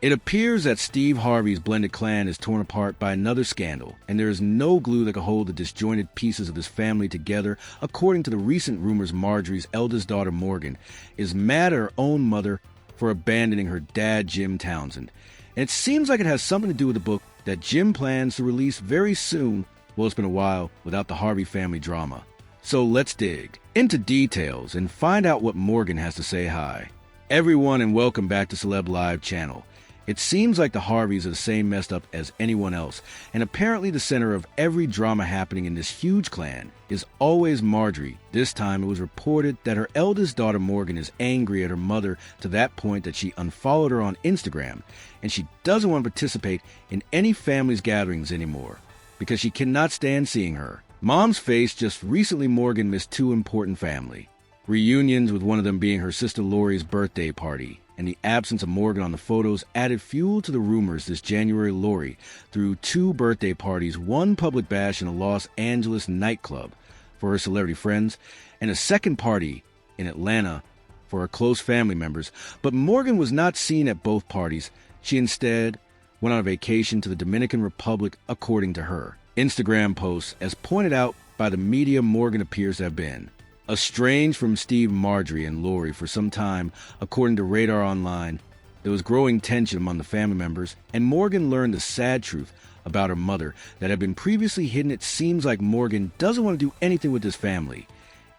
It appears that Steve Harvey's blended clan is torn apart by another scandal, and there is no glue that can hold the disjointed pieces of this family together, according to the recent rumors Marjorie's eldest daughter, Morgan, is mad at her own mother for abandoning her dad, Jim Townsend. And it seems like it has something to do with the book that Jim plans to release very soon. Well, it's been a while without the Harvey family drama. So let's dig into details and find out what Morgan has to say. Hi, everyone, and welcome back to Celeb Live channel. It seems like the Harveys are the same messed up as anyone else, and apparently the center of every drama happening in this huge clan is always Marjorie. This time it was reported that her eldest daughter Morgan is angry at her mother to that point that she unfollowed her on Instagram, and she doesn't want to participate in any family's gatherings anymore because she cannot stand seeing her. Mom's face. Just recently Morgan missed two important family reunions, with one of them being her sister Lori's birthday party, and the absence of Morgan on the photos added fuel to the rumors this January Lori threw two birthday parties, one public bash in a Los Angeles nightclub for her celebrity friends, and a second party in Atlanta for her close family members. But Morgan was not seen at both parties. She instead went on a vacation to the Dominican Republic, according to her Instagram posts. As pointed out by the media, Morgan appears to have been estranged from Steve, Marjorie, and Lori for some time, according to Radar Online. There was growing tension among the family members, and Morgan learned the sad truth about her mother that had been previously hidden. It seems like Morgan doesn't want to do anything with this family,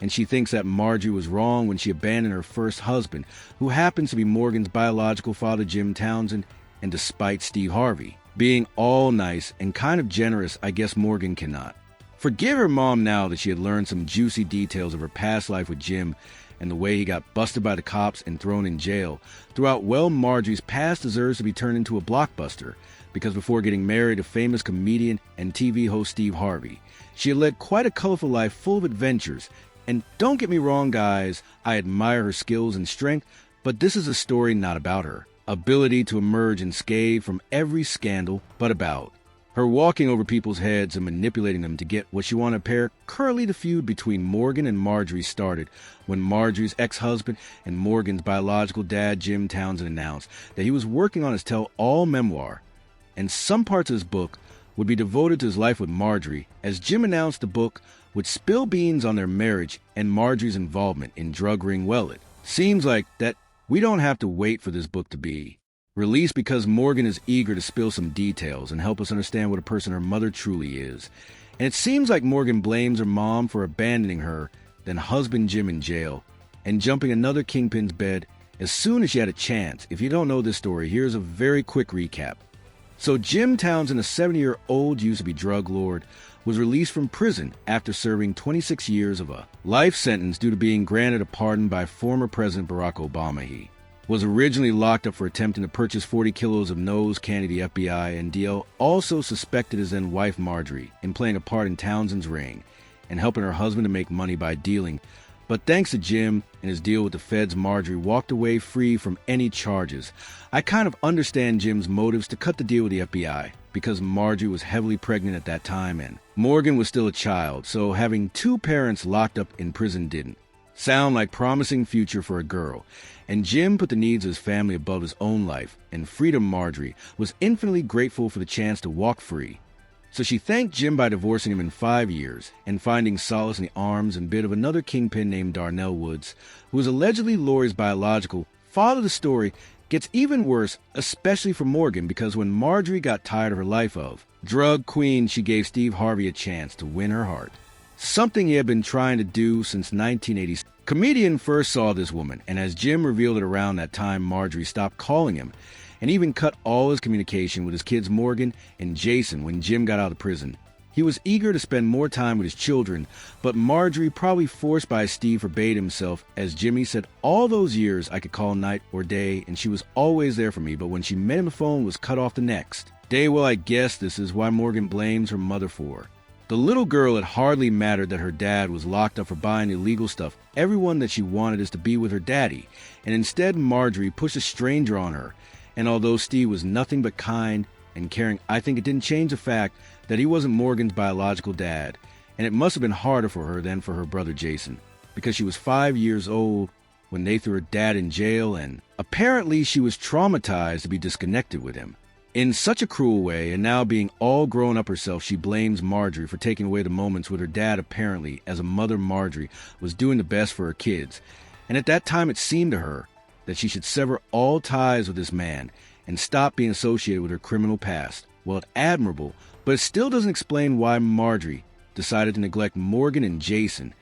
and she thinks that Marjorie was wrong when she abandoned her first husband, who happens to be Morgan's biological father, Jim Townsend. And despite Steve Harvey being all nice and kind of generous, I guess Morgan cannot forgive her mom now that she had learned some juicy details of her past life with Jim and the way he got busted by the cops and thrown in jail. Throughout, well, Marjorie's past deserves to be turned into a blockbuster, because before getting married to famous comedian and TV host Steve Harvey, she had led quite a colorful life full of adventures. And don't get me wrong, guys, I admire her skills and strength, but this is a story not about her ability to emerge unscathed from every scandal, but about her walking over people's heads and manipulating them to get what she wanted. Pair. Currently, the feud between Morgan and Marjorie started when Marjorie's ex-husband and Morgan's biological dad, Jim Townsend, announced that he was working on his tell-all memoir, and some parts of his book would be devoted to his life with Marjorie, as Jim announced the book would spill beans on their marriage and Marjorie's involvement in drug ring. Well, it seems like that we don't have to wait for this book to be released, because Morgan is eager to spill some details and help us understand what a person her mother truly is. And it seems like Morgan blames her mom for abandoning her, then husband Jim in jail, and jumping another kingpin's bed as soon as she had a chance. If you don't know this story, here's a very quick recap. So Jim Townsend, a 70-year-old used-to-be drug lord, was released from prison after serving 26 years of a life sentence due to being granted a pardon by former President Barack Obama. He was originally locked up for attempting to purchase 40 kilos of nose candy. The FBI and DL also suspected his then wife Marjorie in playing a part in Townsend's ring and helping her husband to make money by dealing. But thanks to Jim and his deal with the feds, Marjorie walked away free from any charges. I kind of understand Jim's motives to cut the deal with the FBI, because Marjorie was heavily pregnant at that time and Morgan was still a child, so having two parents locked up in prison didn't sound like promising future for a girl. And Jim put the needs of his family above his own life and freedom. Marjorie was infinitely grateful for the chance to walk free. So she thanked Jim by divorcing him in 5 years and finding solace in the arms and bed of another kingpin named Darnell Woods, who was allegedly Lori's biological father. The story gets even worse, especially for Morgan, because when Marjorie got tired of her life of drug queen, she gave Steve Harvey a chance to win her heart, something he had been trying to do since 1986. Comedian first saw this woman, and as Jim revealed it around that time, Marjorie stopped calling him and even cut all his communication with his kids Morgan and Jason when Jim got out of prison. He was eager to spend more time with his children, but Marjorie, probably forced by Steve, forbade himself, as Jimmy said, all those years I could call night or day, and she was always there for me, but when she met him, the phone was cut off the next day. Well, I guess this is why Morgan blames her mother for the little girl. It hardly mattered that her dad was locked up for buying illegal stuff. Everyone that she wanted is to be with her daddy, and instead Marjorie pushed a stranger on her. And although Steve was nothing but kind and caring, I think it didn't change the fact that he wasn't Morgan's biological dad, and it must have been harder for her than for her brother Jason, because she was 5 years old when they threw her dad in jail. And Apparently, she was traumatized to be disconnected with him. In such a cruel way, and now being all grown up herself, she blames Marjorie for taking away the moments with her dad. Apparently, as a mother, Marjorie was doing the best for her kids. And at that time, it seemed to her that she should sever all ties with this man and stop being associated with her criminal past. Well, it's admirable, but it still doesn't explain why Marjorie decided to neglect Morgan and Jason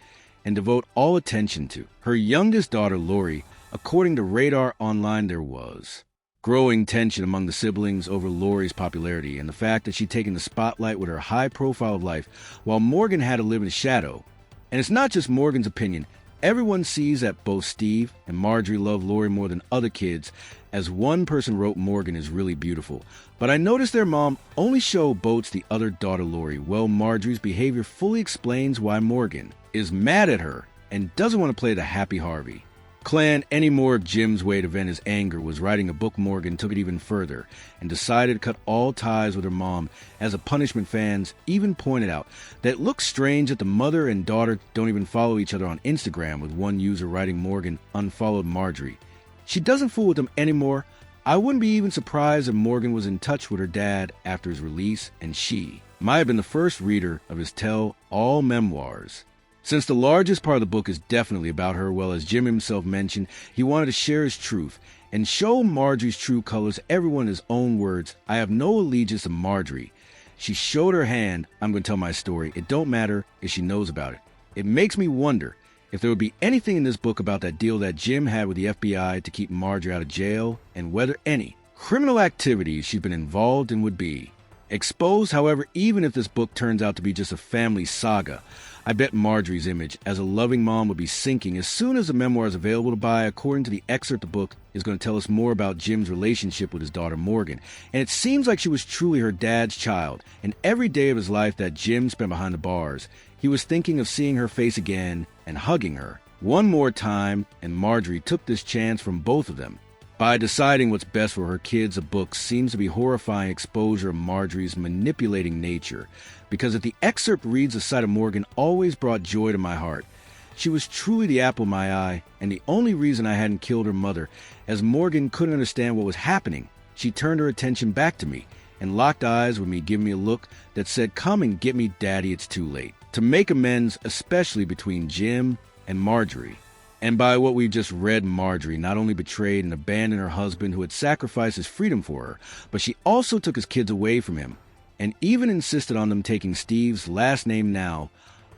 and devote all attention to her youngest daughter, Lori. According to Radar Online, there was growing tension among the siblings over Lori's popularity and the fact that she'd taken the spotlight with her high profile of life, while Morgan had to live in the shadow. And it's not just Morgan's opinion. Everyone sees that both Steve and Marjorie love Lori more than other kids. As one person wrote, Morgan is really beautiful. But I noticed their mom only showboats the other daughter, Lori. Well, Marjorie's behavior fully explains why Morgan is mad at her and doesn't want to play the happy Harvey clan anymore. Jim's way to vent his anger was writing a book. Morgan took it even further and decided to cut all ties with her mom. As a punishment, fans even pointed out that it looks strange that the mother and daughter don't even follow each other on Instagram, with one user writing Morgan unfollowed Marjorie. She doesn't fool with them anymore. I wouldn't be even surprised if Morgan was in touch with her dad after his release, and she might have been the first reader of his tell-all memoirs. Since the largest part of the book is definitely about her, well, as Jim himself mentioned, he wanted to share his truth and show Marjorie's true colors. Everyone in his own words, I have no allegiance to Marjorie. She showed her hand. I'm going to tell my story. It don't matter if she knows about it. It makes me wonder if there would be anything in this book about that deal that Jim had with the FBI to keep Marjorie out of jail, and whether any criminal activities she's been involved in would be exposed. However, even if this book turns out to be just a family saga, I bet Marjorie's image as a loving mom would be sinking as soon as the memoir is available to buy. According to the excerpt, the book is going to tell us more about Jim's relationship with his daughter Morgan, and it seems like she was truly her dad's child, and every day of his life that Jim spent behind the bars, he was thinking of seeing her face again and hugging her one more time, and Marjorie took this chance from both of them by deciding what's best for her kids. The book seems to be horrifying exposure of Marjorie's manipulating nature, because if the excerpt reads, the sight of Morgan always brought joy to my heart. She was truly the apple of my eye, and the only reason I hadn't killed her mother. As Morgan couldn't understand what was happening, she turned her attention back to me and locked eyes with me, giving me a look that said, come and get me, Daddy, it's too late. To make amends, especially between Jim and Marjorie. And by what we've just read, Marjorie not only betrayed and abandoned her husband who had sacrificed his freedom for her, but she also took his kids away from him and even insisted on them taking Steve's last name now.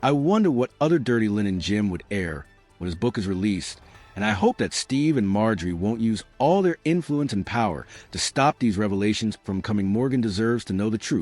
I wonder what other dirty linen Jim would air when his book is released, and I hope that Steve and Marjorie won't use all their influence and power to stop these revelations from coming. Morgan deserves to know the truth.